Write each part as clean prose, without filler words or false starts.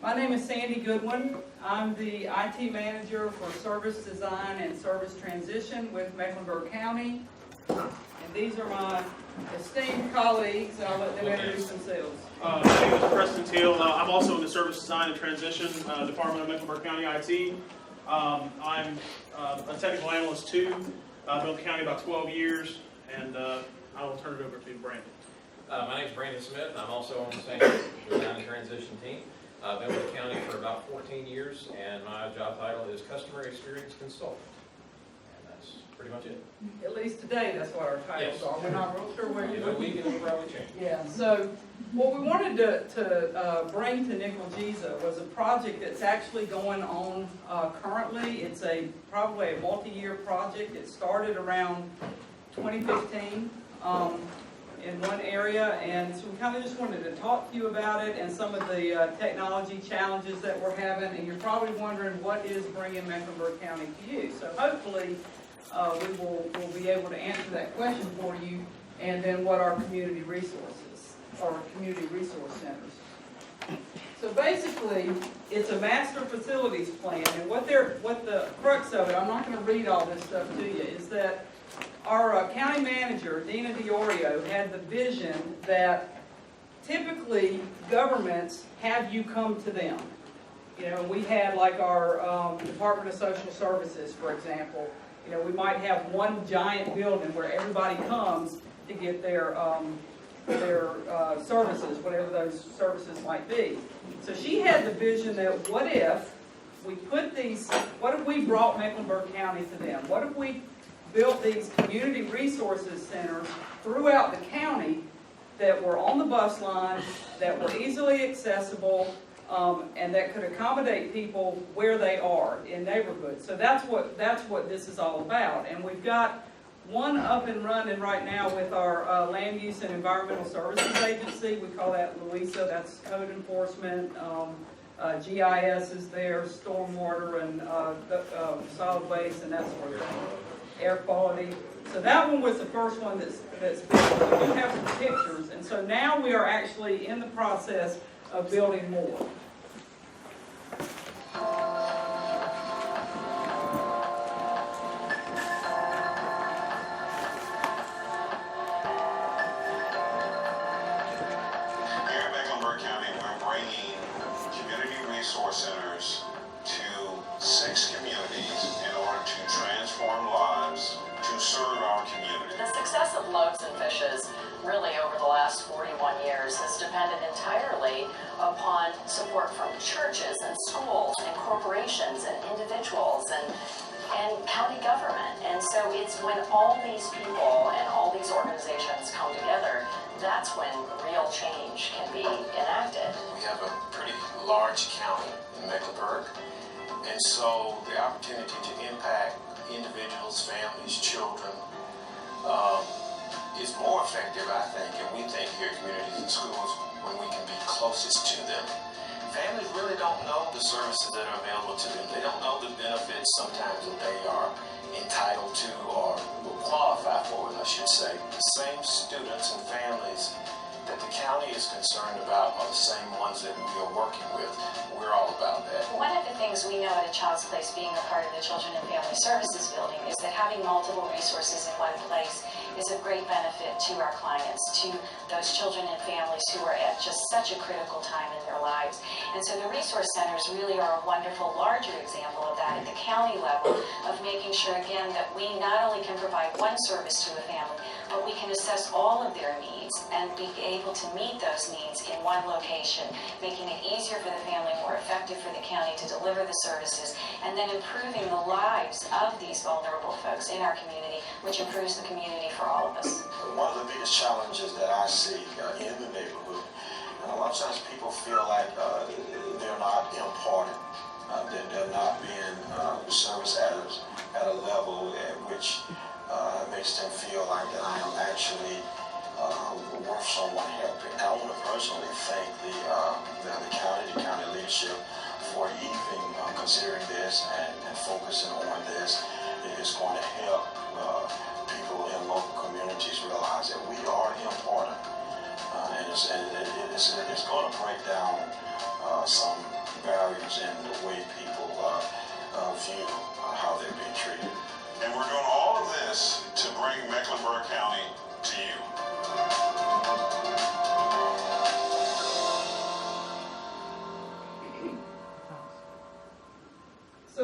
My name is Sandy Goodwin. I'm the IT manager for service design and service transition with Mecklenburg County. And these are my esteemed colleagues. I'll let them introduce themselves. My name is Preston Teal. I'm also in the service design and transition department of Mecklenburg County IT. I'm a technical analyst too. I've been with the county about 12 years, and I will turn it over to Brandon. My name is Brandon Smith, and I'm also on the same design and transition team. I've been with the county for about 14 years, and my job title is Customer Experience Consultant. And that's pretty much it. At least today, that's what our titles are. We're not real sure where In a week, it'll probably change. Yeah, so what we wanted to bring to Nickel-Giza was a project that's actually going on currently. It's probably a multi-year project. It started around 2015 in one area, and so we kind of just wanted to talk to you about it and some of the technology challenges that we're having. And you're probably wondering, what is bringing Mecklenburg County to you? So hopefully we'll be able to answer that question for you, and then what our community resources, or community resource centers. So basically, it's a master facilities plan, and what the crux of it, I'm not going to read all this stuff to you, is that our County Manager Dena Diorio had the vision that typically governments have you come to them. You know, we had like our Department of Social Services, for example. You know, we might have one giant building where everybody comes to get their services, whatever those services might be. So she had the vision that what if we brought Mecklenburg County to them? What if we built these community resources centers throughout the county that were on the bus line, that were easily accessible, and that could accommodate people where they are in neighborhoods. So that's what this is all about. And we've got one up and running right now with our Land Use and Environmental Services Agency. We call that LUISA. That's code enforcement. GIS is there, stormwater and solid waste and that sort of thing. Air quality. So that one was the first one that's built. We do have some pictures, and so now we are actually in the process of building more. Here in Mecklenburg County, we're bringing community resource centers to 6 communities in order to transform lives, to serve our community. The success of Loaves and Fishes really over the last 41 years has depended entirely upon support from churches and schools and corporations and individuals and county government. And so it's when all these people and all these organizations come together, that's when real change can be enacted. We have a pretty large county in Mecklenburg, and so the opportunity to impact individuals, families, children is more effective, I think, and we think here at communities and schools when we can be closest to them. Families really don't know the services that are available to them. They don't know the benefits sometimes that they are entitled to or will qualify for, I should say. The same students and families that the county is concerned about are the same ones that we are working with. We're all about that. One of the things we know at a Child's Place, being a part of the Children and Family Services building, is that having multiple resources in one place is of great benefit to our clients, to those children and families who are at just such a critical time in their lives. And so the resource centers really are a wonderful, larger example of that at the county level, of making sure, again, that we not only can provide one service to a family, but we can assess all of their needs and be able to meet those needs in one location, making it easier for the family, more effective for the county to deliver the services, and then improving the lives of these vulnerable folks in our community, which improves the community for all of us. One of the biggest challenges that I see in the neighborhood, and a lot of times people feel like they're not important, that they're not being serviced at a level at which makes them feel like that I am actually worth someone helping. I want to personally thank the county leadership for even considering this and focusing on this. It is going to help people in local communities realize that we are important, and it's going to break down some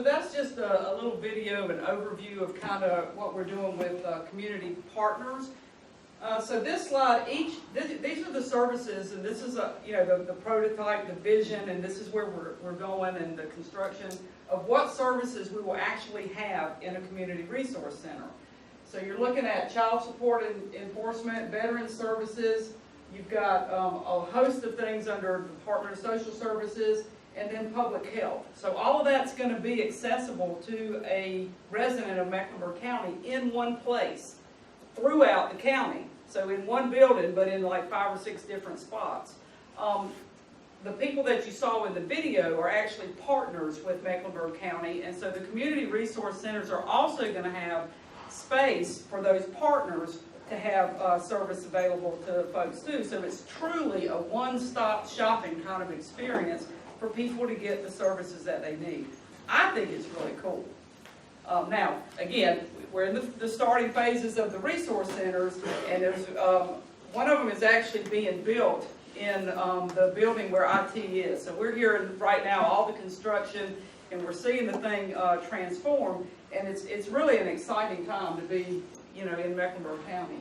So that's just a little video, an overview of kind of what we're doing with community partners. So this slide, these are the services, and this is the prototype, the vision, and this is where we're going, and the construction of what services we will actually have in a community resource center. So you're looking at child support and enforcement, veteran services. You've got a host of things under Department of Social Services, and then public health. So all of that's going to be accessible to a resident of Mecklenburg County in one place throughout the county. So in one building, but in like 5 or 6 different spots. The people that you saw in the video are actually partners with Mecklenburg County, and so the community resource centers are also going to have space for those partners to have service available to folks too. So it's truly a one-stop shopping kind of experience for people to get the services that they need. I think it's really cool. Now, again, we're in the starting phases of the resource centers, and there's one of them is actually being built in the building where IT is. So we're hearing right now all the construction, and we're seeing the thing transform, and it's really an exciting time to be, in Mecklenburg County.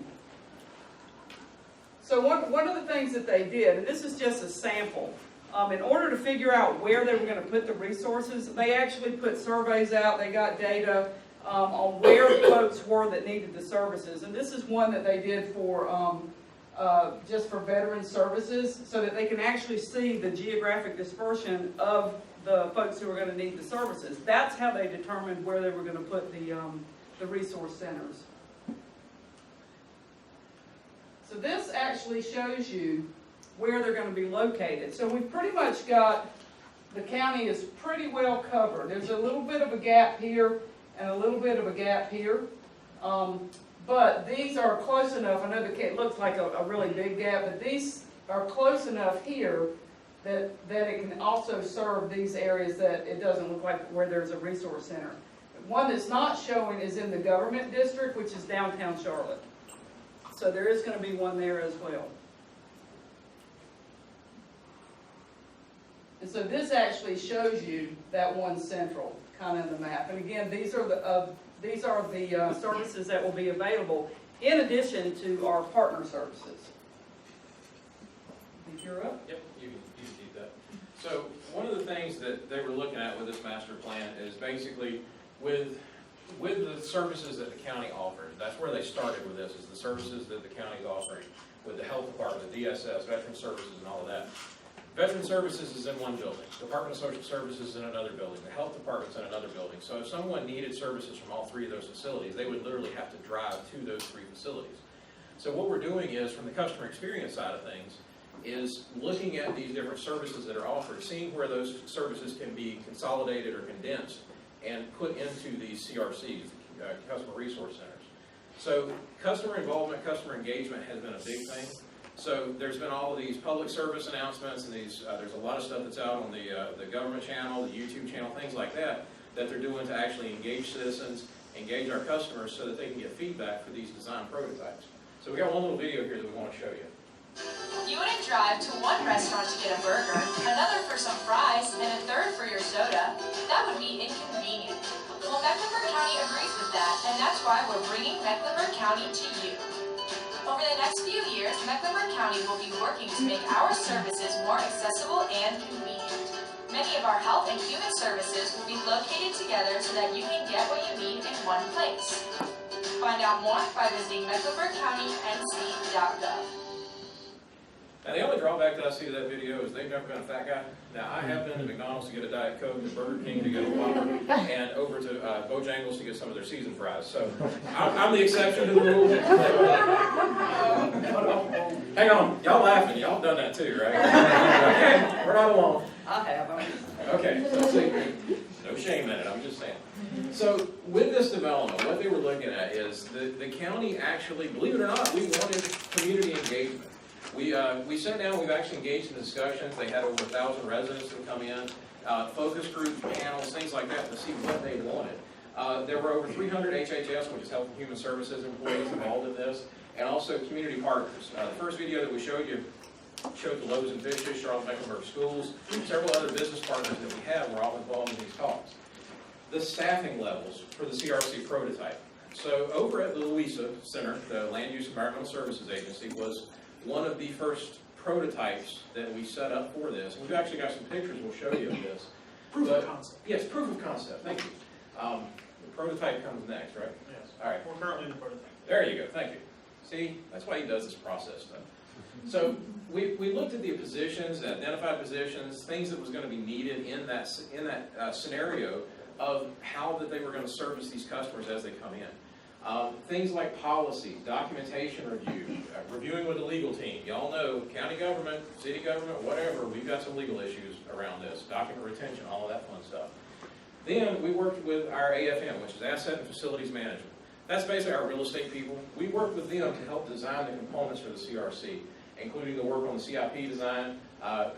So one of the things that they did, and this is just a sample, in order to figure out where they were going to put the resources, they actually put surveys out. They got data on where folks were that needed the services, and this is one that they did for just for veteran services, so that they can actually see the geographic dispersion of the folks who are going to need the services. That's how they determined where they were going to put the resource centers. So this actually shows you where they're going to be located. So we've pretty much got, the county is pretty well covered. There's a little bit of a gap here and a little bit of a gap here. But these are close enough. I know it looks like a really big gap, but these are close enough here that it can also serve these areas that it doesn't look like where there's a resource center. One that's not showing is in the government district, which is downtown Charlotte. So there is going to be one there as well. And so this actually shows you that one central kind of in the map. And again, these are the services that will be available in addition to our partner services. I think you're up. Yep, you can keep that. So one of the things that they were looking at with this master plan is basically with the services that the county offers. That's where they started with this, is the services that the county is offering with the health department, the DSS, veteran services, and all of that. Veteran Services is in one building. Department of Social Services is in another building. The Health Department's in another building. So if someone needed services from all 3 of those facilities, they would literally have to drive to those 3 facilities. So what we're doing is, from the customer experience side of things, is looking at these different services that are offered, seeing where those services can be consolidated or condensed and put into these CRCs, Customer Resource Centers. So customer involvement, customer engagement has been a big thing. So there's been all of these public service announcements, and there's a lot of stuff that's out on the government channel, the YouTube channel, things like that, that they're doing to actually engage citizens, engage our customers so that they can get feedback for these design prototypes. So we got one little video here that we want to show you. You wouldn't drive to one restaurant to get a burger, another for some fries, and a third for your soda. That would be inconvenient. Well, Mecklenburg County agrees with that, and that's why we're bringing Mecklenburg County to you. Over the next few years, Mecklenburg County will be working to make our services more accessible and convenient. Many of our health and human services will be located together so that you can get what you need in one place. Find out more by visiting mecklenburgcountync.gov. Now, the only drawback that I see to that video is they've never been a fat guy. Now, I have been to McDonald's to get a Diet Coke, to Burger King to get a Whopper, and over to Bojangles to get some of their seasoned fries. So, I'm the exception to the rule. Hang on, y'all laughing. Y'all done that too, right? Okay, we're not alone. I have. Okay, so see, no shame in it, I'm just saying. So with this development, what they were looking at is the county actually, believe it or not, we wanted community engagement. We sat down, we've actually engaged in discussions. They had over 1,000 residents who come in, focus groups, panels, things like that to see what they wanted. There were over 300 HHS, which is Health and Human Services employees involved in this, and also community partners. The first video that we showed you showed the Loaves and Fishes, Charlotte Mecklenburg Schools, several other business partners that we have were all involved in these talks. the staffing levels for the CRC prototype. So over at the Louisa Center, the Land Use Environmental Services Agency was one of the first prototypes that we set up for this. We've actually got some pictures we'll show you of this. Proof of concept. Yes, proof of concept, thank you. The prototype comes next, right? Yes. All right. We're currently in the prototype. There you go, thank you. See, that's why he does this process stuff. So we looked at the positions, identified positions, things that was going to be needed in that scenario of how that they were going to service these customers as they come in. Things like policies, documentation review, reviewing with the legal team. Y'all know county government, city government, whatever, we've got some legal issues around this, document retention, all of that fun stuff. Then we worked with our AFM, which is Asset and Facilities Management. That's basically our real estate people. We worked with them to help design the components for the CRC, including the work on the CIP design,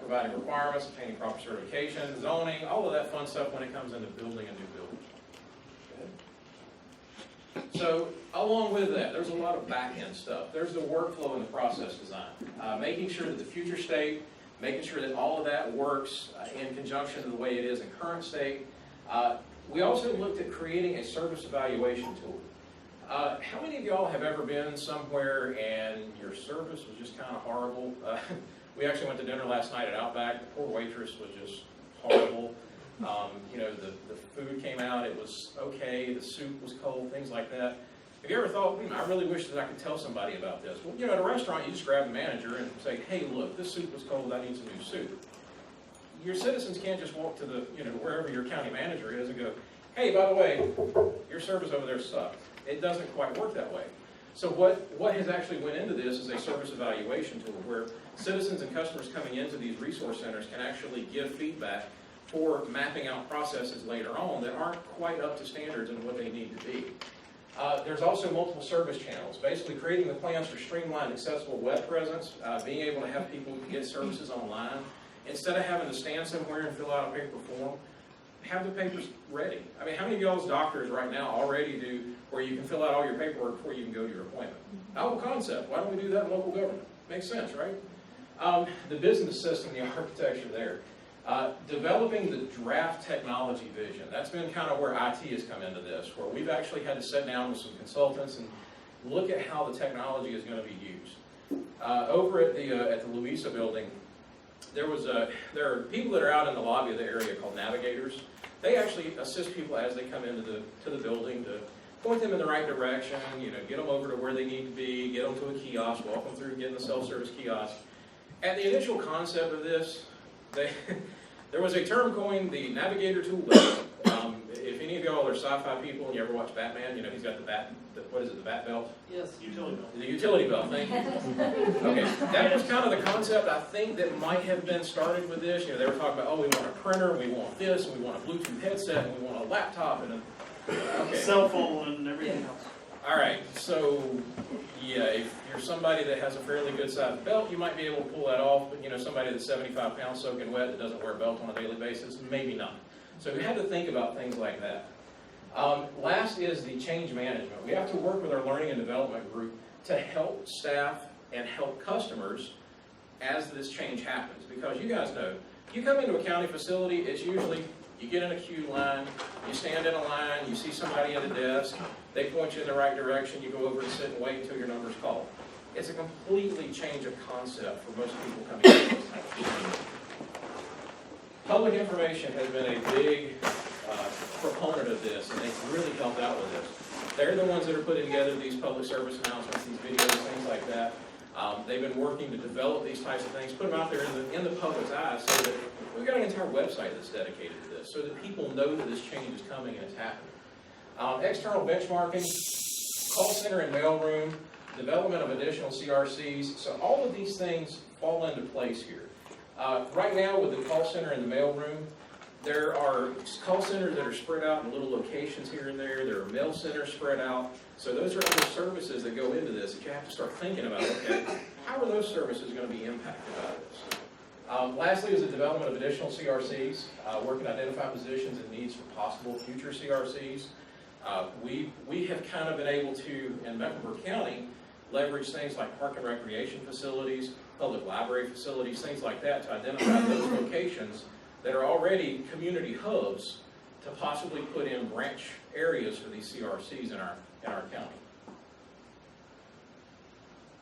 providing requirements, obtaining proper certification, zoning, all of that fun stuff when it comes into building a new building. So along with that, there's a lot of back-end stuff. There's the workflow and the process design, making sure that the future state, making sure that all of that works in conjunction to the way it is in current state. We also looked at creating a service evaluation tool. How many of y'all have ever been somewhere and your service was just kind of horrible? We actually went to dinner last night at Outback. The poor waitress was just horrible. You know, the food came out, it was okay, the soup was cold, things like that. Have you ever thought, I really wish that I could tell somebody about this? Well, you know, at a restaurant, you just grab the manager and say, hey, look, this soup was cold, I need some new soup. Your citizens can't just walk to the, you know, wherever your county manager is and go, hey, by the way, your service over there sucked. It doesn't quite work that way. So what has actually went into this is a service evaluation tool where citizens and customers coming into these resource centers can actually give feedback for mapping out processes later on that aren't quite up to standards and what they need to be. There's also multiple service channels, basically creating the plans for streamlined, accessible web presence, being able to have people get services online. Instead of having to stand somewhere and fill out a paper form, have the papers ready. I mean, how many of y'all's doctors right now already do where you can fill out all your paperwork before you can go to your appointment? Novel concept. Why don't we do that in local government? Makes sense, right? The business system, the architecture there. Developing the draft technology vision. That's been kind of where IT has come into this, where we've actually had to sit down with some consultants and look at how the technology is going to be used. Over at the Louisa building, there are people that are out in the lobby of the area called navigators. They actually assist people as they come into the building to point them in the right direction, you know, get them over to where they need to be, get them to a kiosk, walk them through getting the self-service kiosk. At the initial concept of this, there was a term coined, the navigator tool. If any of y'all are sci-fi people and you ever watch Batman, you know he's got the bat belt? Yes. Utility belt. The utility belt, thank you. Okay, that was kind of the concept I think that might have been started with this. You know, they were talking about, oh, we want a printer, we want this, and we want a Bluetooth headset, and we want a laptop, and a Cell phone and everything else. All right, so yeah, if you're somebody that has a fairly good sized belt, you might be able to pull that off, but you know, somebody that's 75 pounds soaking wet that doesn't wear a belt on a daily basis, maybe not. So we had to think about things like that. Last is the change management. We have to work with our learning and development group to help staff and help customers as this change happens. Because you guys know, you come into a county facility, it's usually, you get in a queue line, you stand in a line, you see somebody at a desk, they point you in the right direction, you go over and sit and wait until your number's called. It's a completely change of concept for most people coming into this. Public information has been a big proponent of this, and they've really helped out with this. They're the ones that are putting together these public service announcements, these videos, things like that. They've been working to develop these types of things, put them out there in the public's eyes, so that we've got an entire website that's dedicated to this, so that people know that this change is coming and it's happening. External benchmarking, call center and mailroom, development of additional CRCs, so all of these things fall into place here. Right now with the call center and the mailroom, there are call centers that are spread out in little locations here and there. There are mail centers spread out. So those are other services that go into this that you have to start thinking about, okay, how are those services going to be impacted by this? Lastly is the development of additional CRCs, working to identify positions and needs for possible future CRCs. We have kind of been able to, in Mecklenburg County, leverage things like park and recreation facilities, public library facilities, things like that to identify those locations that are already community hubs to possibly put in branch areas for these CRCs in our county.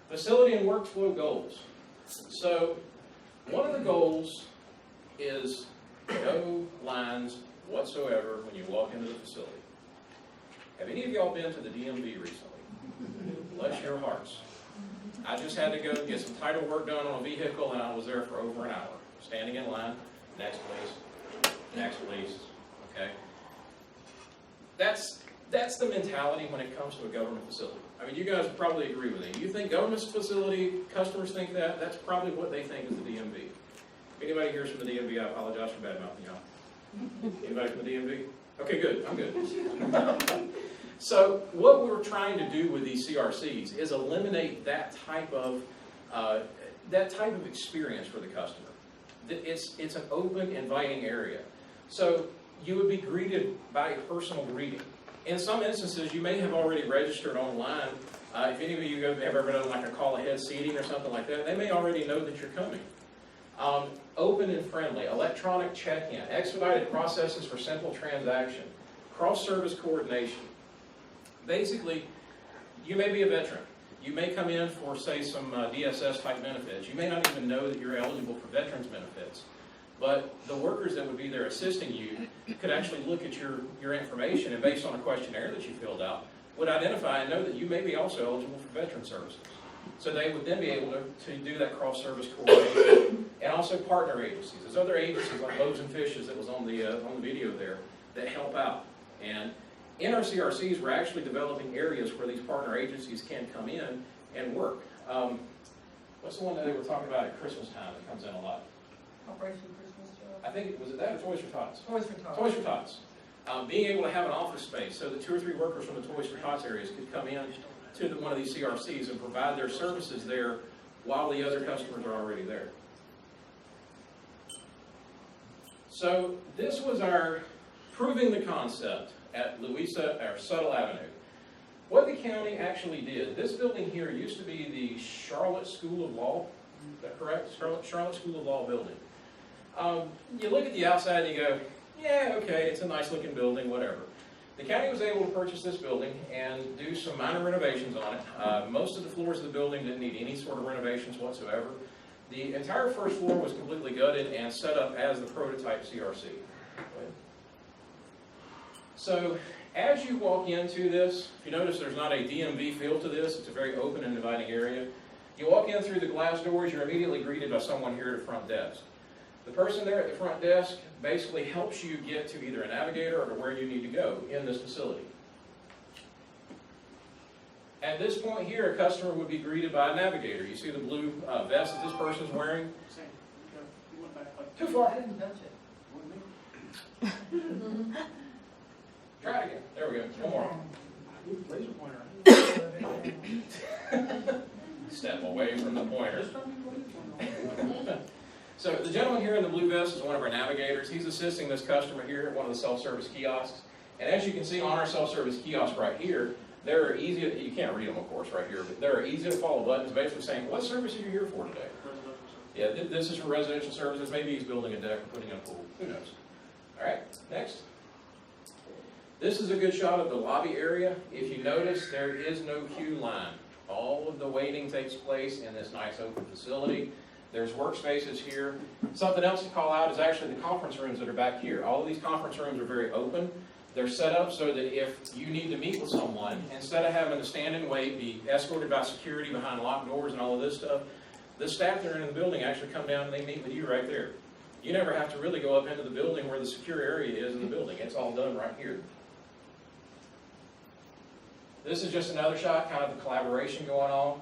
Facility and workflow goals. So one of the goals is no lines whatsoever when you walk into the facility. Have any of y'all been to the DMV recently? Bless your hearts. I just had to go get some title work done on a vehicle, and I was there for over an hour, standing in line. Next, please. Next, please. Okay. That's the mentality when it comes to a government facility. I mean, you guys would probably agree with me. You think government facility, customers think that, that's probably what they think is the DMV. If anybody here's from the DMV, I apologize for bad-mouthing y'all. Anybody from the DMV? Okay, good. I'm good. So what we're trying to do with these CRCs is eliminate that type of experience for the customer. It's an open, inviting area. So you would be greeted by a personal greeting. In some instances, you may have already registered online. If any of you have ever done like a call-ahead seating or something like that, they may already know that you're coming. Open and friendly, electronic check-in, expedited processes for simple transaction, cross-service coordination. Basically, you may be a veteran. You may come in for, say, some DSS-type benefits. You may not even know that you're eligible for veterans benefits. But the workers that would be there assisting you could actually look at your information, and based on a questionnaire that you filled out, would identify and know that you may be also eligible for veteran services. So they would then be able to do that cross-service coordination. And also partner agencies. There's other agencies like Loaves and Fishes that was on the video there that help out. And in our CRCs, we're actually developing areas where these partner agencies can come in and work. What's the one that they were talking about at Christmas time that comes in a lot? Operation Christmas Job? I think, was it that or Toys for Tots? Toys for Tots. Toys for Tots. Being able to have an office space so that 2 or 3 workers from the Toys for Tots areas could come in to one of these CRCs and provide their services there while the other customers are already there. So this was our proving the concept at Suttle Avenue. What the county actually did, this building here used to be the Charlotte School of Law. Is that correct? Charlotte School of Law building. You look at the outside and you go, yeah, okay, it's a nice looking building, whatever. The county was able to purchase this building and do some minor renovations on it. Most of the floors of the building didn't need any sort of renovations whatsoever. The entire first floor was completely gutted and set up as the prototype CRC. So as you walk into this, if you notice there's not a DMV feel to this, it's a very open and inviting area. You walk in through the glass doors, you're immediately greeted by someone here at the front desk. The person there at the front desk basically helps you get to either a navigator or to where you need to go in this facility. At this point here, a customer would be greeted by a navigator. You see the blue vest that this person is wearing? Too far. I didn't touch it. Try it again. There we go. One more. Laser pointer. Step away from the pointer. So the gentleman here in the blue vest is one of our navigators. He's assisting this customer here at one of the self-service kiosks. And as you can see on our self-service kiosk right here, there are easy, you can't read them of course right here, but there are easy to follow buttons basically saying, what service are you here for today? Yeah, this is for residential services. Maybe he's building a deck or putting in a pool. Who knows? All right, next. This is a good shot of the lobby area. If you notice, there is no queue line. All of the waiting takes place in this nice open facility. There's workspaces here. Something else to call out is actually the conference rooms that are back here. All of these conference rooms are very open. They're set up so that if you need to meet with someone, instead of having to stand and wait, be escorted by security behind locked doors and all of this stuff, the staff that are in the building actually come down and they meet with you right there. You never have to really go up into the building where the secure area is in the building. It's all done right here. This is just another shot, kind of the collaboration going on.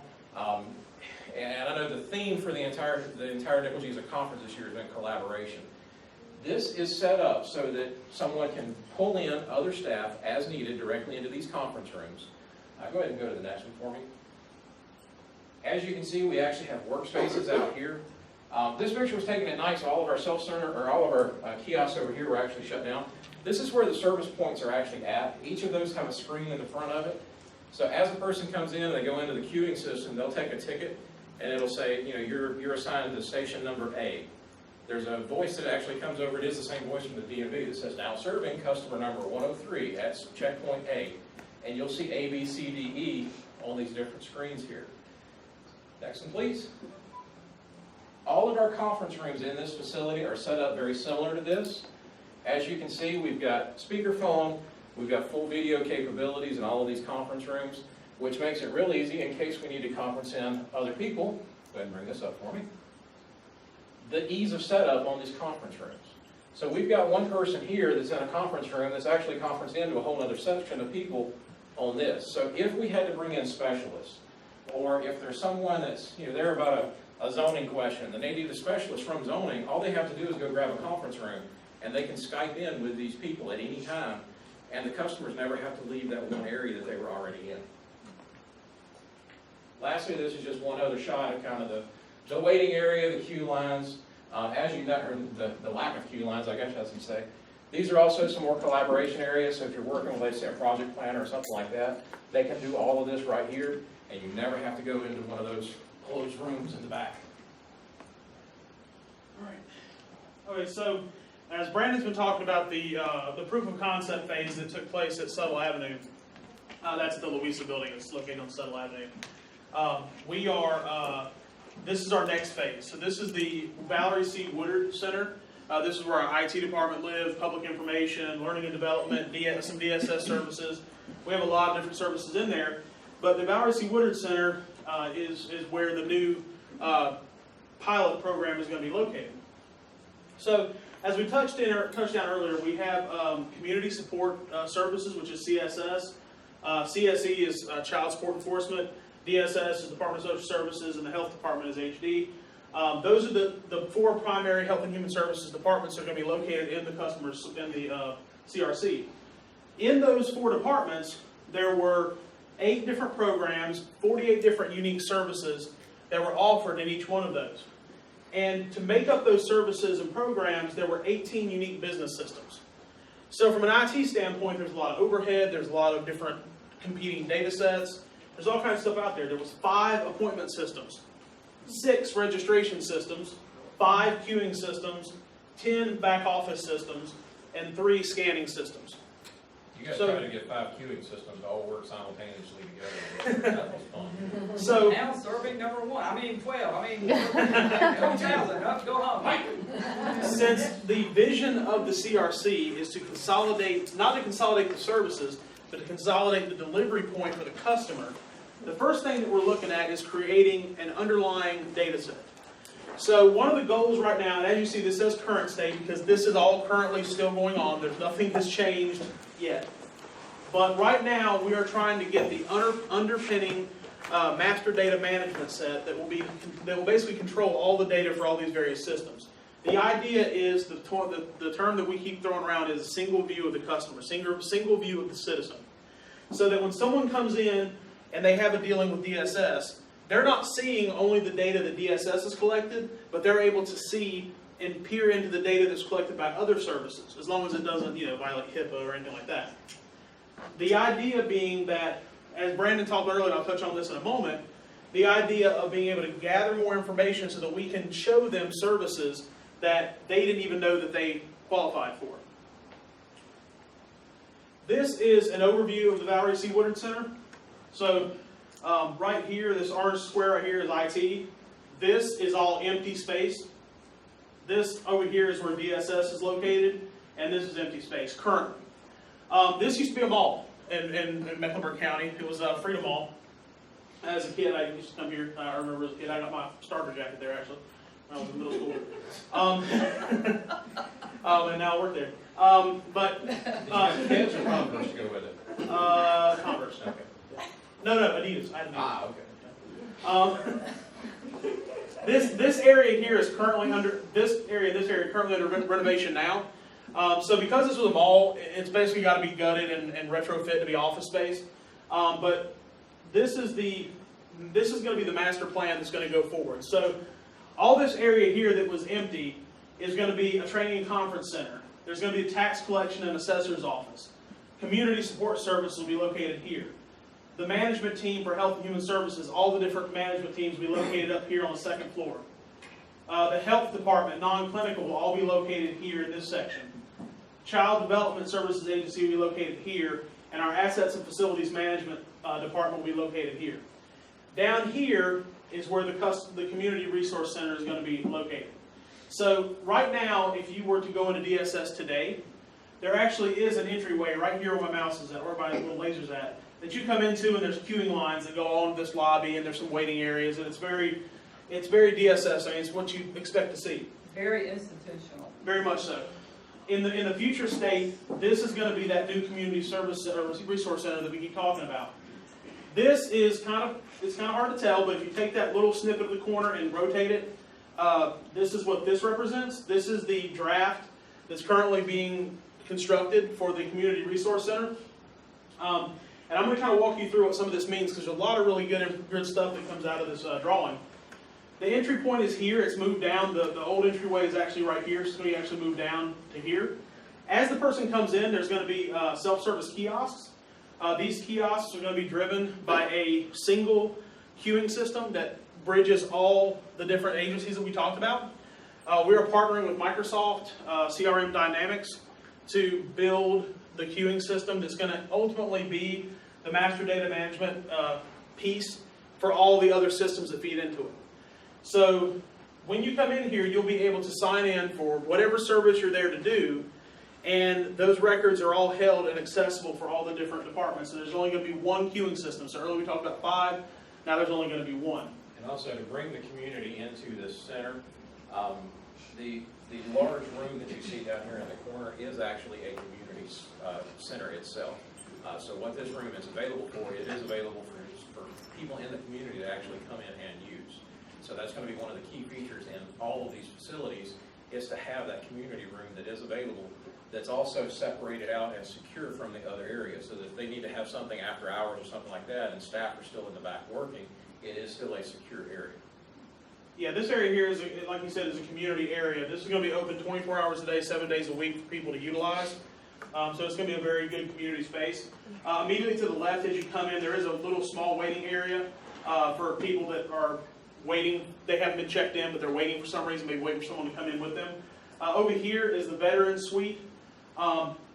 And I know the theme for the entire Nickel Giza conference this year has been collaboration. This is set up so that someone can pull in other staff as needed directly into these conference rooms. Go ahead and go to the next one for me. As you can see, we actually have workspaces out here. This picture was taken at night, so all of our self-center or all of our kiosks over here were actually shut down. This is where the service points are actually at. Each of those have a screen in the front of it. So as the person comes in, they go into the queuing system, they'll take a ticket, and it'll say, you know, you're assigned to station number A. there's a voice that actually comes over. It is the same voice from the DMV that says, now serving customer number 103 at checkpoint A. And you'll see A, B, C, D, E on these different screens here. Next one, please. All of our conference rooms in this facility are set up very similar to this. As you can see, we've got speakerphone, we've got full video capabilities in all of these conference rooms, which makes it real easy in case we need to conference in other people. Go ahead and bring this up for me. The ease of setup on these conference rooms. So we've got one person here that's in a conference room that's actually conferenced into a whole other section of people on this. So if we had to bring in specialists, or if there's someone that's there about a zoning question, and they need a specialist from zoning, all they have to do is go grab a conference room, and they can Skype in with these people at any time, and the customers never have to leave that one area that they were already in. Lastly, this is just one other shot of kind of the waiting area, the queue lines. As you know, or the lack of queue lines, I guess I should say. These are also some more collaboration areas, so if you're working with, let's say, a project planner or something like that, they can do all of this right here, and you never have to go into one of those closed rooms in the back. All right. Okay, so as Brandon's been talking about the proof of concept phase that took place at Settle Avenue, that's the Louisa building. It's located on Settle Avenue. This is our next phase. So this is the Valerie C. Woodard Center. This is where our IT department lives, public information, learning and development, some DSS services. We have a lot of different services in there. But the Valerie C. Woodard Center is where the new pilot program is going to be located. So as we touched down earlier, we have community support services, which is CSS. CSE is child support enforcement. DSS is Department of Social Services, and the Health Department is HD. Those are the four primary health and human services departments that are going to be located in the CRC. In those four departments, there were 8 different programs, 48 different unique services that were offered in each one of those. And to make up those services and programs, there were 18 unique business systems. So from an IT standpoint, there's a lot of overhead, there's a lot of different competing data sets. There's all kinds of stuff out there. There was 5 appointment systems, 6 registration systems, 5 queuing systems, 10 back office systems, and 3 scanning systems. You guys try to get 5 queuing systems to all work simultaneously together. That was fun. So now serving number 1. I mean 12. I mean 2,000. Go home. Since the vision of the CRC is to consolidate, not to consolidate the services, but to consolidate the delivery point for the customer, the first thing that we're looking at is creating an underlying data set. So one of the goals right now, and as you see, this says current state because this is all currently still going on. There's nothing that's changed yet. But right now, we are trying to get the underpinning master data management set that will basically control all the data for all these various systems. The idea is, the term that we keep throwing around is a single view of the customer, single view of the citizen. So that when someone comes in and they have a dealing with DSS, they're not seeing only the data that DSS has collected, but they're able to see and peer into the data that's collected by other services, as long as it doesn't violate HIPAA or anything like that. The idea being that, as Brandon talked earlier, and I'll touch on this in a moment, the idea of being able to gather more information so that we can show them services that they didn't even know that they qualified for. This is an overview of the Valerie C. Woodard Center. So right here, this orange square right here is IT. This is all empty space. This over here is where DSS is located, and this is empty space currently. This used to be a mall in Mecklenburg County. It was Freedom Mall. As a kid, I used to come here. I remember as a kid, I got my starter jacket there actually when I was in middle school. And now I work there. Kids or Converse to go with it? Converse. Okay. No, Adidas. I had Adidas. Okay. This area here is currently under currently under renovation now. So because this was a mall, it's basically got to be gutted and retrofit to be office space. But this is going to be the master plan that's going to go forward. So all this area here that was empty is going to be a training and conference center. There's going to be a tax collection and assessor's office. Community support services will be located here. The management team for health and human services, all the different management teams will be located up here on the second floor. The health department, non-clinical, will all be located here in this section. Child Development Services Agency will be located here, and our Assets and Facilities Management department will be located here. Down here is where the Community Resource Center is going to be located. So right now, if you were to go into DSS today, there actually is an entryway right here where my mouse is at, or my little laser's at, that you come into, and there's queuing lines that go on this lobby, and there's some waiting areas, and it's very DSS. I mean, it's what you expect to see. Very institutional. Very much so. In the future state, this is going to be that new community service or resource center that we keep talking about. This is kind of hard to tell, but if you take that little snippet of the corner and rotate it, this is what this represents. This is the draft that's currently being constructed for the Community Resource Center. And I'm going to kind of walk you through what some of this means, because there's a lot of really good stuff that comes out of this drawing. The entry point is here. It's moved down. The old entryway is actually right here. So it's going to actually move down to here. As the person comes in, there's going to be self-service kiosks. These kiosks are going to be driven by a single queuing system that bridges all the different agencies that we talked about. We are partnering with Microsoft CRM Dynamics to build the queuing system that's going to ultimately be the master data management piece for all the other systems that feed into it. So when you come in here, you'll be able to sign in for whatever service you're there to do, and those records are all held and accessible for all the different departments. And there's only going to be one queuing system. So earlier we talked about 5, now there's only going to be 1. And also to bring the community into this center, the large room that you see down here in the corner is actually a community center itself. So what this room is available for, it is available for people in the community to actually come in and use. So that's going to be one of the key features in all of these facilities, is to have that community room that is available, that's also separated out and secure from the other areas, so that if they need to have something after hours or something like that and staff are still in the back working, it is still a secure area. Yeah, this area here is, like you said, is a community area. This is going to be open 24 hours a day, 7 days a week for people to utilize. So it's going to be a very good community space. Immediately to the left as you come in, there is a little small waiting area for people that are waiting. They haven't been checked in, but they're waiting for some reason, maybe waiting for someone to come in with them. Over here is the Veterans Suite.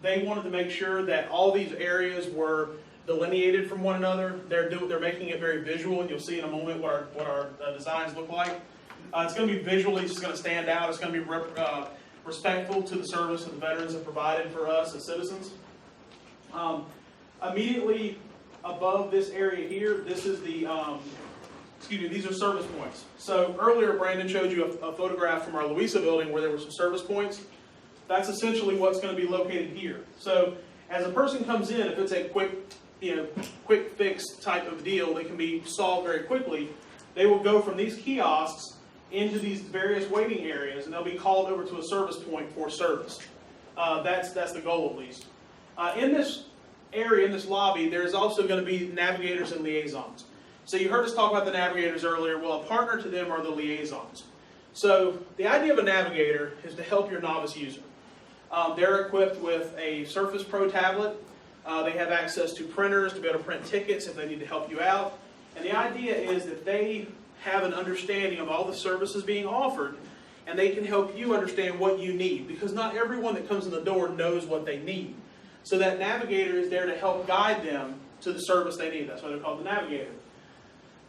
They wanted to make sure that all these areas were delineated from one another. They're making it very visual, and you'll see in a moment what our designs look like. It's going to be visually, it's going to stand out. It's going to be respectful to the service that the veterans have provided for us as citizens. Immediately above this area here, this is the, these are service points. So earlier Brandon showed you a photograph from our Louisa building where there were some service points. That's essentially what's going to be located here. So as a person comes in, if it's a quick fix type of deal that can be solved very quickly, they will go from these kiosks into these various waiting areas, and they'll be called over to a service point for service. That's the goal, at least. In this area, in this lobby, there's also going to be navigators and liaisons. So you heard us talk about the navigators earlier. Well, a partner to them are the liaisons. So the idea of a navigator is to help your novice user. They're equipped with a Surface Pro tablet. They have access to printers to be able to print tickets if they need to help you out. And the idea is that they have an understanding of all the services being offered, and they can help you understand what you need, because not everyone that comes in the door knows what they need. So that navigator is there to help guide them to the service they need. That's why they're called the navigator.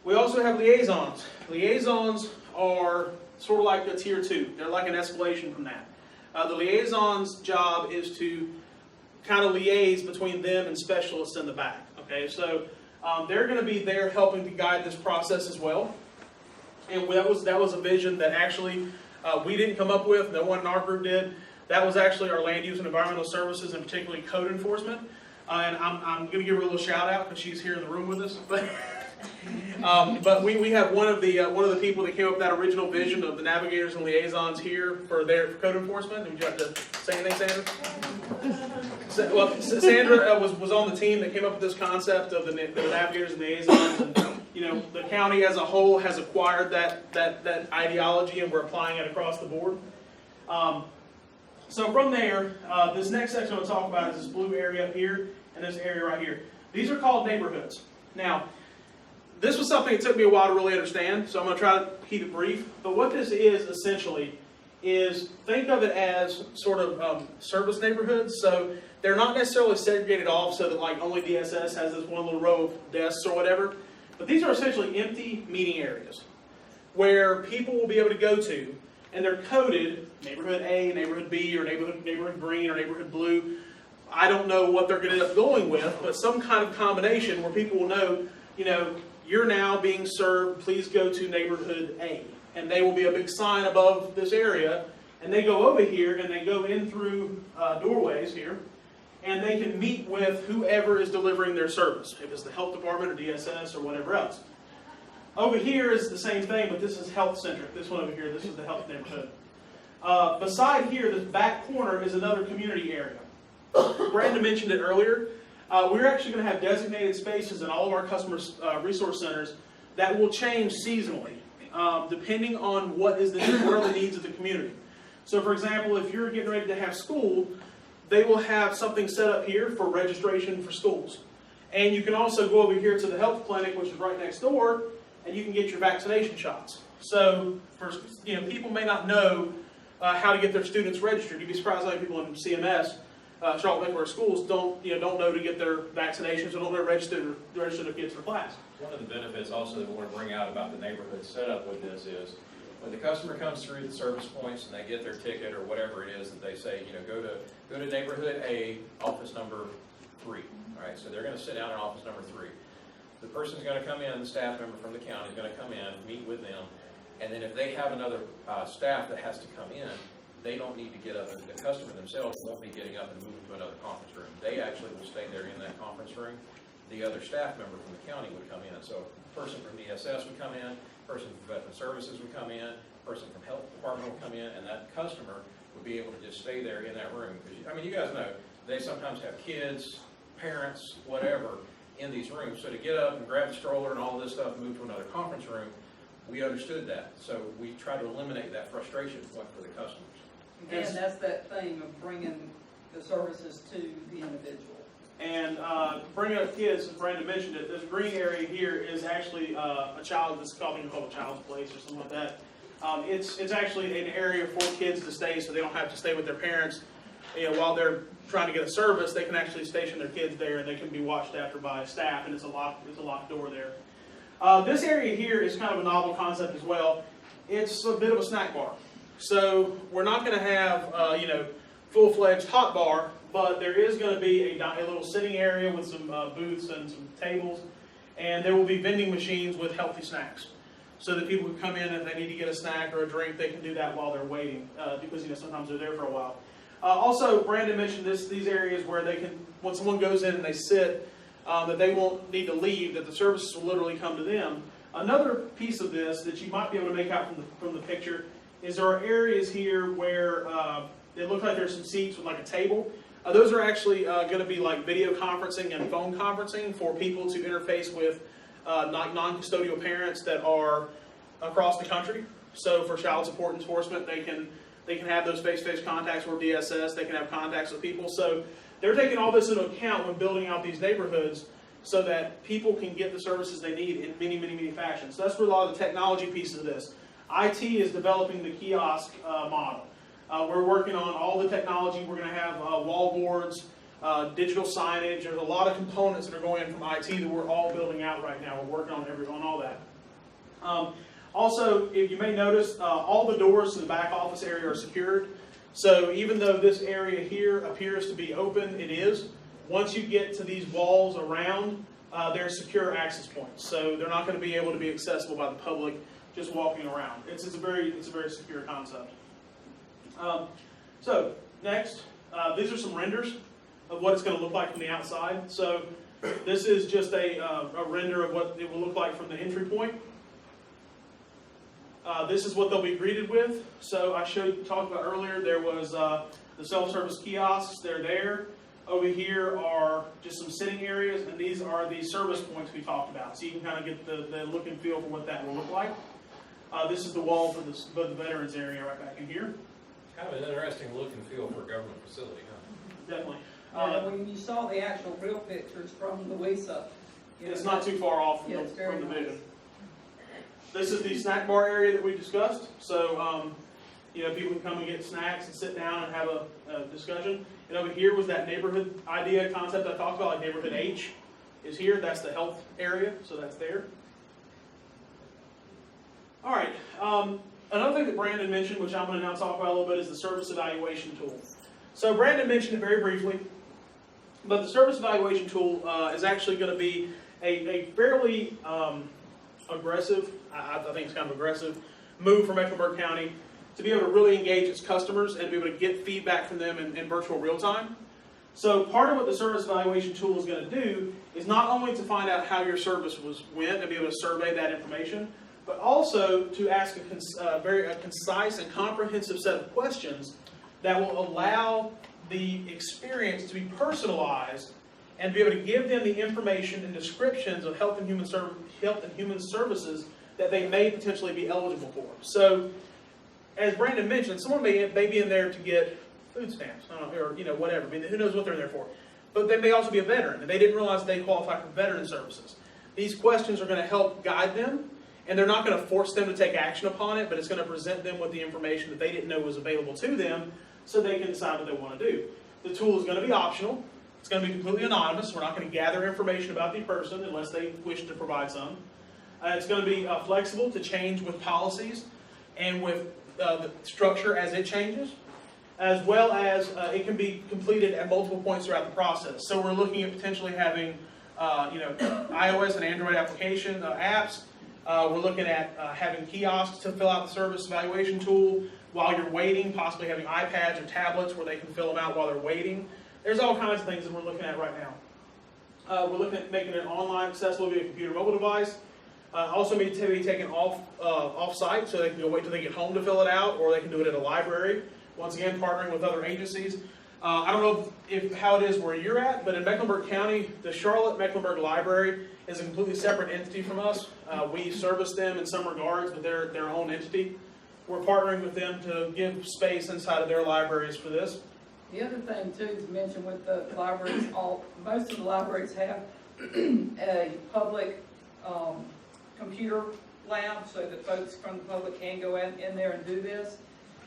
We also have liaisons. Liaisons are sort of like a tier 2. They're like an escalation from that. The liaison's job is to kind of liaise between them and specialists in the back. Okay, so they're going to be there helping to guide this process as well. And that was a vision that actually we didn't come up with. No one in our group did. That was actually our land use and environmental services, and particularly code enforcement. And I'm going to give her a little shout out because she's here in the room with us. But we have one of the people that came up with that original vision of the navigators and liaisons here for code enforcement. Would you like to say anything, Sandra? Well, Sandra was on the team that came up with this concept of the navigators and liaisons, and the county as a whole has acquired that ideology, and we're applying it across the board. So from there, this next section I'm going to talk about is this blue area up here and this area right here. These are called neighborhoods. Now, this was something that took me a while to really understand, so I'm going to try to keep it brief. But what this is essentially is, think of it as sort of service neighborhoods. So they're not necessarily segregated off so that like only DSS has this one little row of desks or whatever. But these are essentially empty meeting areas where people will be able to go to, and they're coded neighborhood A, neighborhood B, or neighborhood green, or neighborhood blue. I don't know what they're going to end up going with, but some kind of combination where people will know, you're now being served, please go to neighborhood A. And they will be a big sign above this area, and they go over here, and they go in through doorways here, and they can meet with whoever is delivering their service, if it's the health department or DSS or whatever else. Over here is the same thing, but this is health-centric. This one over here, this is the health neighborhood. Beside here, this back corner is another community area. Brandon mentioned it earlier. We're actually going to have designated spaces in all of our customer resource centers that will change seasonally, depending on what are the needs of the community. So for example, if you're getting ready to have school, they will have something set up here for registration for schools. And you can also go over here to the health clinic, which is right next door, and you can get your vaccination shots. So people may not know how to get their students registered. You'd be surprised how many people in CMS, Charlotte Mecklenburg schools, don't know to get their vaccinations or don't know to register their kids for class. One of the benefits also that we want to bring out about the neighborhood setup with this is, when the customer comes through the service points and they get their ticket or whatever it is that they say, go to neighborhood A, office number 3. All right, so they're going to sit down in office number 3. The person's going to come in, the staff member from the county is going to come in, meet with them, and then if they have another staff that has to come in, they don't need to get up. The customer themselves won't be getting up and moving to another conference room. They actually will stay there in that conference room. The other staff member from the county would come in. So a person from DSS would come in, a person from Veteran Services would come in, a person from Health Department would come in, and that customer would be able to just stay there in that room. Because, you guys know, they sometimes have kids, parents, whatever, in these rooms. So to get up and grab the stroller and all this stuff and move to another conference room, we understood that. So we try to eliminate that frustration point for the customers. And that's that thing of bringing the services to the individual. And bringing up kids, as Brandon mentioned it, this green area here is actually a child, that's called a child's place or something like that. It's actually an area for kids to stay, so they don't have to stay with their parents. While they're trying to get a service, they can actually station their kids there, and they can be watched after by staff, and it's a locked door there. This area here is kind of a novel concept as well. It's a bit of a snack bar. So we're not going to have, full-fledged hot bar, but there is going to be a little sitting area with some booths and some tables, and there will be vending machines with healthy snacks, so that people can come in and if they need to get a snack or a drink, they can do that while they're waiting, because sometimes they're there for a while. Also, Brandon mentioned these areas where they can, when someone goes in and they sit, that they won't need to leave, that the services will literally come to them. Another piece of this that you might be able to make out from the picture is there are areas here where it looks like there's some seats with like a table. Those are actually going to be like video conferencing and phone conferencing for people to interface with non-custodial parents that are across the country. So for child support enforcement, they can have those face-to-face contacts with DSS. They can have contacts with people. So they're taking all this into account when building out these neighborhoods so that people can get the services they need in many, many, many fashions. So that's where a lot of the technology pieces of this. IT is developing the kiosk model. We're working on all the technology. We're going to have wall boards, digital signage. There's a lot of components that are going in from IT that we're all building out right now. We're working on all that. Also, if you may notice, all the doors to the back office area are secured. So even though this area here appears to be open, it is. Once you get to these walls around, they're secure access points. So they're not going to be able to be accessible by the public just walking around. It's a very secure concept. So next, these are some renders of what it's going to look like from the outside. So this is just a render of what it will look like from the entry point. This is what they'll be greeted with. So I talked about earlier, there was the self-service kiosks. They're there. Over here are just some sitting areas, and these are the service points we talked about. So you can kind of get the look and feel for what that will look like. This is the wall for the veterans area right back in here. Kind of an interesting look and feel for a government facility, huh? Definitely. When you saw the actual real pictures from Louisa, You know, It's not too far off from, Yeah, it's very from the nice. vision. This is the snack bar area that we discussed. So, you know, people can come and get snacks and sit down and have a discussion. And over here was that neighborhood idea concept I talked about, like neighborhood H is here. That's the health area, so that's there. All right. Another thing that Brandon mentioned, which I'm going to now talk about a little bit, is the service evaluation tool. So Brandon mentioned it very briefly, but the service evaluation tool is actually going to be a fairly aggressive, I think it's kind of aggressive, move for Mecklenburg County to be able to really engage its customers and be able to get feedback from them in virtual real time. So part of what the service evaluation tool is going to do is not only to find out how your service went and be able to survey that information, but also to ask a concise and comprehensive set of questions that will allow the experience to be personalized and be able to give them the information and descriptions of health and human services that they may potentially be eligible for. So, as Brandon mentioned, someone may be in there to get food stamps, or whatever. I mean, who knows what they're there for? But they may also be a veteran, and they didn't realize they qualify for veteran services. These questions are going to help guide them, and they're not going to force them to take action upon it, but it's going to present them with the information that they didn't know was available to them, so they can decide what they want to do. The tool is going to be optional. It's going to be completely anonymous. We're not going to gather information about the person unless they wish to provide some. It's going to be flexible to change with policies and with the structure as it changes, as well as it can be completed at multiple points throughout the process. So we're looking at potentially having iOS and Android application apps. We're looking at having kiosks to fill out the service evaluation tool while you're waiting, possibly having iPads or tablets where they can fill them out while they're waiting. There's all kinds of things that we're looking at right now. We're looking at making it online accessible via computer mobile device. Also be taken off-site, so they can go wait till they get home to fill it out, or they can do it at a library. Once again, partnering with other agencies. I don't know how it is where you're at, but in Mecklenburg County, the Charlotte Mecklenburg Library is a completely separate entity from us. We service them in some regards, but they're their own entity. We're partnering with them to give space inside of their libraries for this. The other thing too to mention with the libraries, most of the libraries have a public computer lab so that folks from the public can go in there and do this.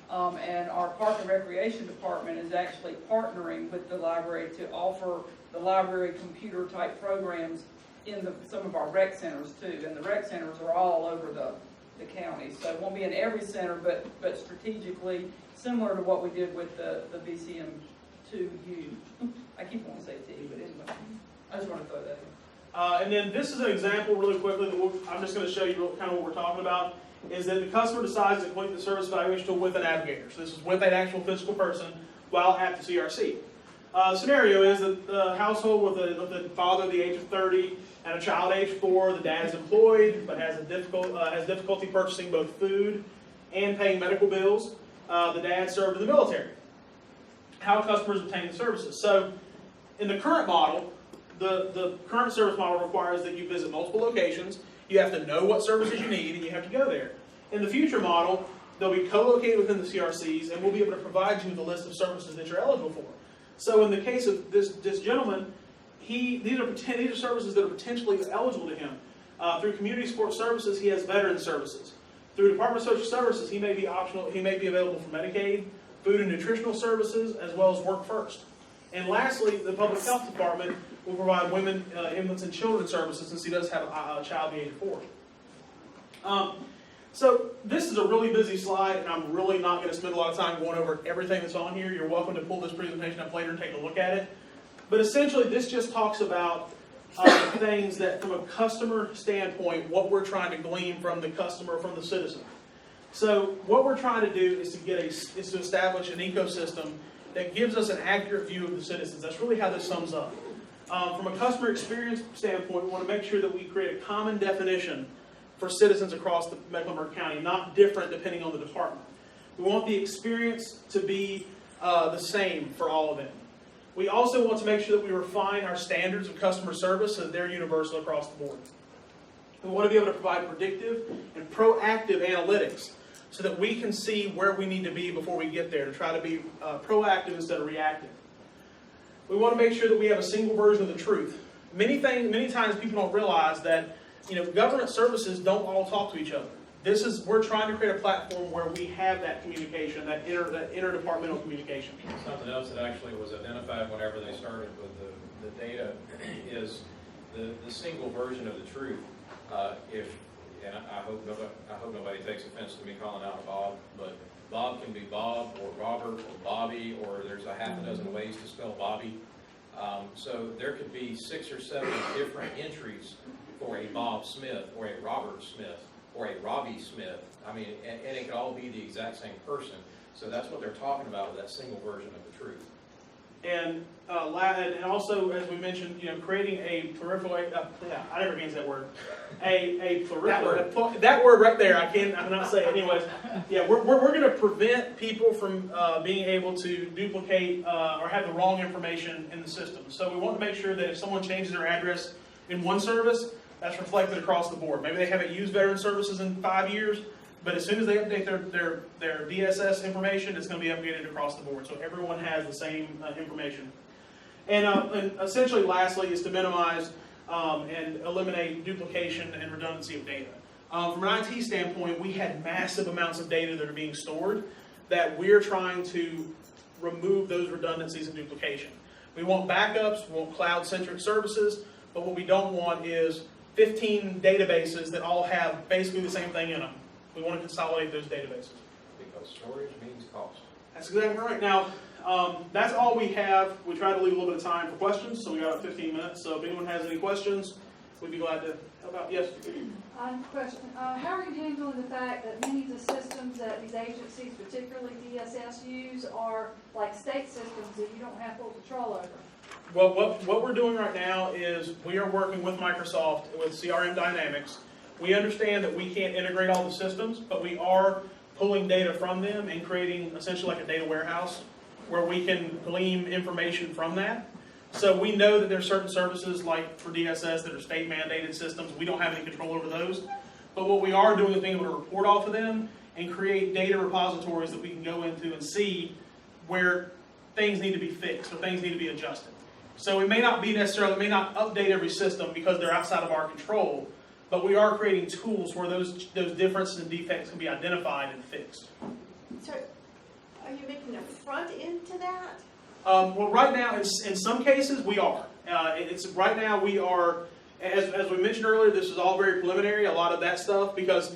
And our Park and Recreation Department is actually partnering with the library to offer the library computer type programs in some of our rec centers too. And the rec centers are all over the county. So it won't be in every center, but strategically similar to what we did with the BCM2U. I keep wanting to say T, but anyway, I just want to throw that in. And then this is an example really quickly that I'm just going to show you kind of what we're talking about, is that the customer decides to complete the service evaluation tool with a navigator. So this is with an actual physical person while at the CRC. Scenario is that the household with a father at the age of 30 and a child age 4, the dad is employed but has difficulty purchasing both food and paying medical bills. The dad served in the military. How customers obtain the services. So in the current model, the current service model requires that you visit multiple locations. You have to know what services you need, and you have to go there. In the future model, they'll be co-located within the CRCs, and we'll be able to provide you with a list of services that you're eligible for. So in the case of this gentleman, these are services that are potentially eligible to him. Through Community Support Services, he has veteran services. Through Department of Social Services, he may be optional. He may be available for Medicaid, food and nutritional services, as well as Work First. And lastly, the Public Health Department will provide women, infants, and children services, since he does have a child the age of 4. So this is a really busy slide, and I'm really not going to spend a lot of time going over everything that's on here. You're welcome to pull this presentation up later and take a look at it. But essentially, this just talks about things that, from a customer standpoint, what we're trying to glean from the customer, from the citizen. So what we're trying to do is to establish an ecosystem that gives us an accurate view of the citizens. That's really how this sums up. From a customer experience standpoint, we want to make sure that we create a common definition for citizens across the Mecklenburg County, not different depending on the department. We want the experience to be the same for all of them. We also want to make sure that we refine our standards of customer service so that they're universal across the board. We want to be able to provide predictive and proactive analytics so that we can see where we need to be before we get there, to try to be proactive instead of reactive. We want to make sure that we have a single version of the truth many times people don't realize that, government services don't all talk to each other. We're trying to create a platform where we have that communication, that interdepartmental communication. Something else that actually was identified whenever they started with the data is the single version of the truth. And I hope nobody takes offense to me calling out Bob, but Bob can be Bob or Robert or Bobby, or there's a half a dozen ways to spell Bobby. So there could be 6 or 7 different entries for a Bob Smith or a Robert Smith or a Robbie Smith. I mean, and it could all be the exact same person. So that's what they're talking about with that single version of the truth. And also, as we mentioned, creating a peripheral. I never use that word. A peripheral. That word right there. I cannot say it. Anyways, yeah, we're going to prevent people from being able to duplicate or have the wrong information in the system. So we want to make sure that if someone changes their address in one service, that's reflected across the board. Maybe they haven't used veteran services in 5 years, but as soon as they update their DSS information, it's going to be updated across the board. So everyone has the same information. And essentially, lastly, is to minimize and eliminate duplication and redundancy of data. From an IT standpoint, we had massive amounts of data that are being stored that we're trying to remove those redundancies and duplication. We want backups, we want cloud-centric services, but what we don't want is 15 databases that all have basically the same thing in them. We want to consolidate those databases. Because storage means cost. That's exactly right. Now, that's all we have. We try to leave a little bit of time for questions, so we got 15 minutes. So if anyone has any questions, we'd be glad to help out. Yes? Question. How are you handling the fact that many of the systems that these agencies, particularly DSS, use are like state systems that you don't have full control over? Well, what we're doing right now is we are working with Microsoft with CRM Dynamics. We understand that we can't integrate all the systems, but we are pulling data from them and creating essentially like a data warehouse where we can glean information from that. So we know that there's certain services like for DSS that are state mandated systems. We don't have any control over those. But what we are doing is being able to report off of them and create data repositories that we can go into and see where things need to be fixed or things need to be adjusted. So it may not not update every system because they're outside of our control, but we are creating tools where those differences and defects can be identified and fixed. So, are you making a front end to that? Well, right now, in some cases, we are. Right now we are, as we mentioned earlier, this is all very preliminary, a lot of that stuff, because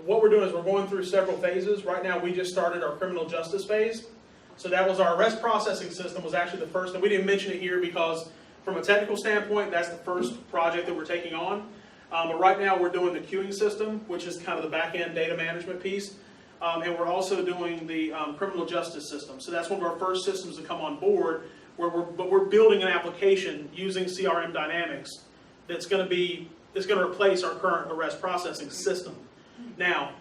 what we're doing is we're going through several phases. Right now, we just started our criminal justice phase. So that was our arrest processing system was actually the first, and we didn't mention it here because from a technical standpoint, that's the first project that we're taking on. But right now we're doing the queuing system, which is kind of the back-end data management piece. And we're also doing the criminal justice system. So that's one of our first systems to come on board, but we're building an application using CRM Dynamics that's going to replace our current arrest processing system. Now,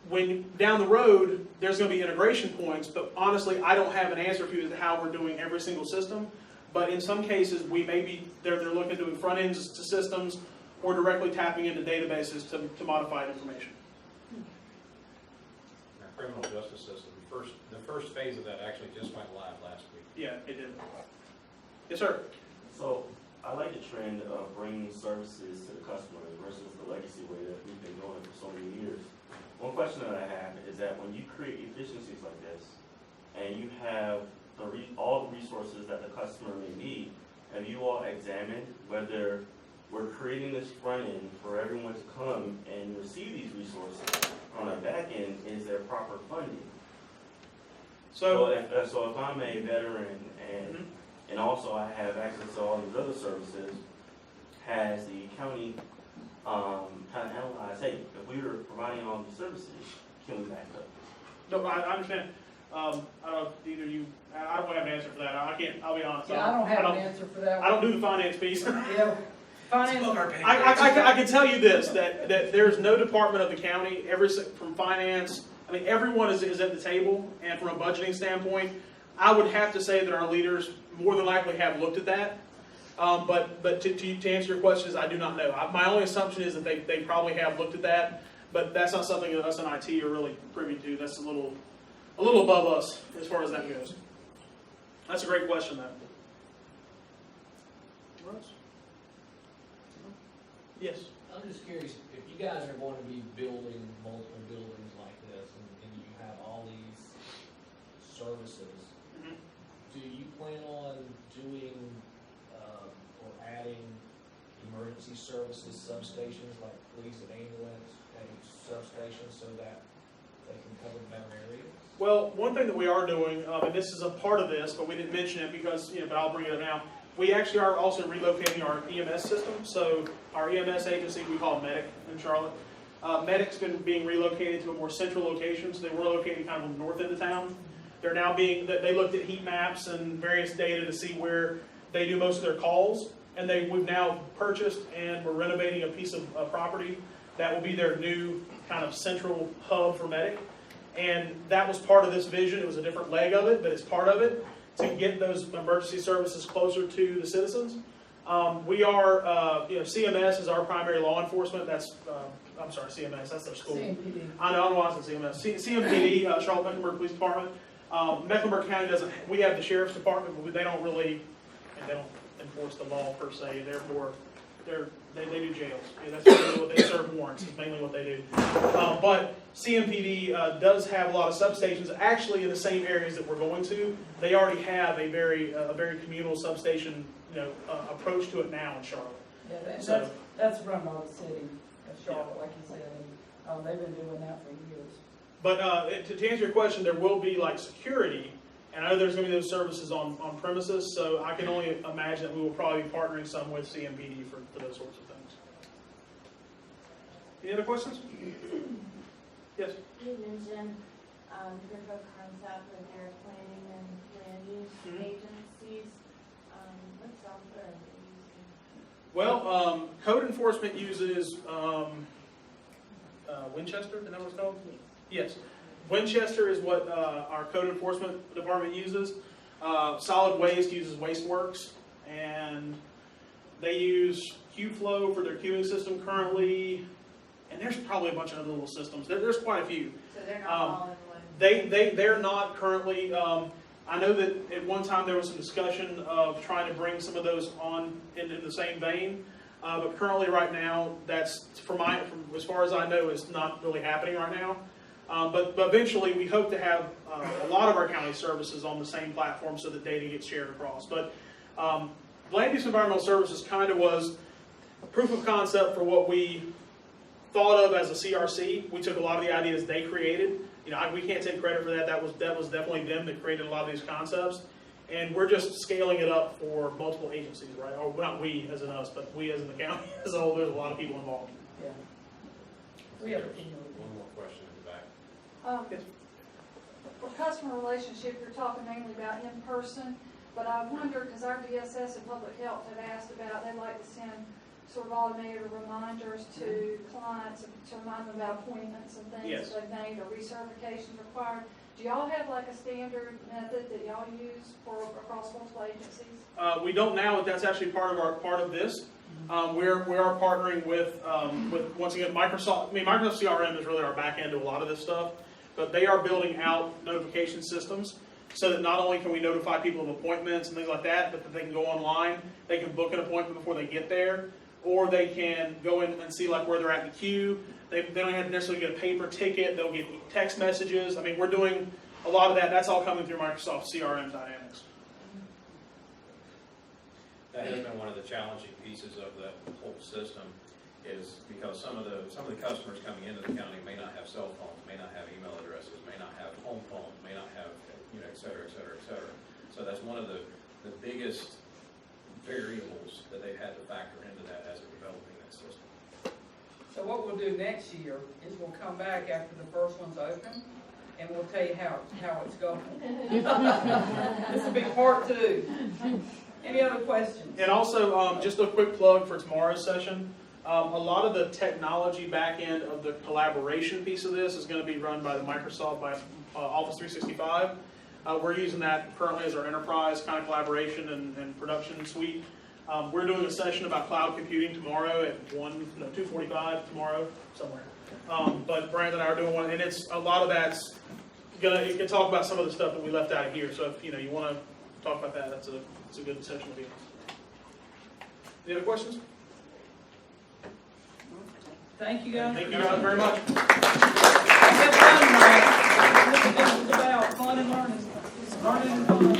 when down the road, there's going to be integration points, but honestly, I don't have an answer for you as to how we're doing every single system. But in some cases, they're looking at doing front ends to systems or directly tapping into databases to modify information. Our criminal justice system, the first phase of that actually just went live last week. Yeah, it did. Yes, sir. So I like the trend of bringing services to the customer versus the legacy way that we've been doing it for so many years. One question that I have is that when you create efficiencies like this, and you have all the resources that the customer may need, have you all examined whether we're creating this front end for everyone to come and receive these resources? On the back end, is there proper funding? So if I'm a veteran and also I have access to all these other services, has the county kind of analyzed, hey, if we were providing all these services, can we back up? No, I understand. I don't have an answer for that. I'll be honest. Yeah, I don't have an answer for that one. I don't do the finance piece. Yeah, finance. I can tell you this, that there's no department of the county, from finance, I mean, everyone is at the table, and from a budgeting standpoint, I would have to say that our leaders more than likely have looked at that. But to answer your questions, I do not know. My only assumption is that they probably have looked at that, but that's not something that us in IT are really privy to. That's a little above us as far as that goes. That's a great question, though. Yes. I'm just curious, if you guys are going to be building multiple buildings like this, and you have all these services, Mhm. do you plan on doing, or adding emergency services substations, like police and ambulance, having substations so that they can cover better areas? Well, one thing that we are doing, and this is a part of this, but we didn't mention it because, but I'll bring it up now. We actually are also relocating our EMS system. So our EMS agency, we call Medic in Charlotte. Medic's been being relocated to a more central location. So they were located kind of on the north end of town. They're now they looked at heat maps and various data to see where they do most of their calls. And we've now purchased and we're renovating a piece of property that will be their new kind of central hub for Medic. And that was part of this vision. It was a different leg of it, but it's part of it to get those emergency services closer to the citizens. We are, CMS is our primary law enforcement. That's, I'm sorry, CMS, that's their school. CMPD. I know why I said CMS. CMPD, Charlotte Mecklenburg Police Department. Mecklenburg County doesn't, we have the Sheriff's Department, but they don't really, they don't enforce the law per se. They're more, they do jails. That's really what they serve warrants, is mainly what they do. But CMPD does have a lot of substations actually in the same areas that we're going to. They already have a very communal substation approach to it now in Charlotte. Yeah, that's run by the city of Charlotte, like you said, and they've been doing that for years. But to answer your question, there will be like security, and I know there's going to be those services on premises, so I can only imagine that we will probably be partnering some with CMPD for those sorts of things. Any other questions? Yes? You mentioned proof of concept with their planning and land use agencies. What software are they using? Well, code enforcement uses Winchester, isn't that what it's called? Yes. Winchester is what our code enforcement department uses. Solid Waste uses WasteWorks, and they use QFlow for their queuing system currently. And there's probably a bunch of other little systems. There's quite a few. So they're not all in one. They're not currently. I know that at one time there was some discussion of trying to bring some of those on into the same vein. But currently, right now, that's from as far as I know, it's not really happening right now. But eventually, we hope to have a lot of our county services on the same platform so that data gets shared across. But Land Use Environmental Services kind of was proof of concept for what we thought of as a CRC. We took a lot of the ideas they created. We can't take credit for that. That was definitely them that created a lot of these concepts. And we're just scaling it up for multiple agencies, right? Or not we as in us, but we as in the county as a whole. There's a lot of people involved. Yeah. We have One more question in the back. Yes. For customer relationship, you're talking mainly about in person, but I wonder, because our DSS and public health have asked about, they'd like to send sort of automated reminders to clients to remind them about appointments and things Yes. that they've made or recertifications required. Do y'all have like a standard method that y'all use for across multiple agencies? We don't now, but that's actually part of this. We are partnering with once again Microsoft. Microsoft CRM is really our back end to a lot of this stuff, but they are building out notification systems so that not only can we notify people of appointments and things like that, but that they can go online, they can book an appointment before they get there, or they can go in and see like where they're at in the queue. They don't have to necessarily get a paper ticket. They'll get text messages. We're doing a lot of that. That's all coming through Microsoft CRM Dynamics. That has been one of the challenging pieces of the whole system, is because some of the customers coming into the county may not have cell phones, may not have email addresses, may not have home phones, may not have, et cetera, et cetera, et cetera. So that's one of the biggest variables that they've had to factor into that as they're developing that system. So what we'll do next year is we'll come back after the first one's open, and we'll tell you how it's going. This will be part 2. Any other questions? And also, just a quick plug for tomorrow's session. A lot of the technology back end of the collaboration piece of this is going to be run by the Microsoft, by Office 365. We're using that currently as our enterprise kind of collaboration and production suite. We're doing a session about cloud computing tomorrow at 2:45 tomorrow, somewhere. But Brandon and I are doing one, and it's a lot of that's you can talk about some of the stuff that we left out of here. So if you want to talk about that, it's a good session to be. Any other questions? Thank you guys. Thank you guys very much. Have fun tonight. That's what this is about, fun and learning. Learning and fun.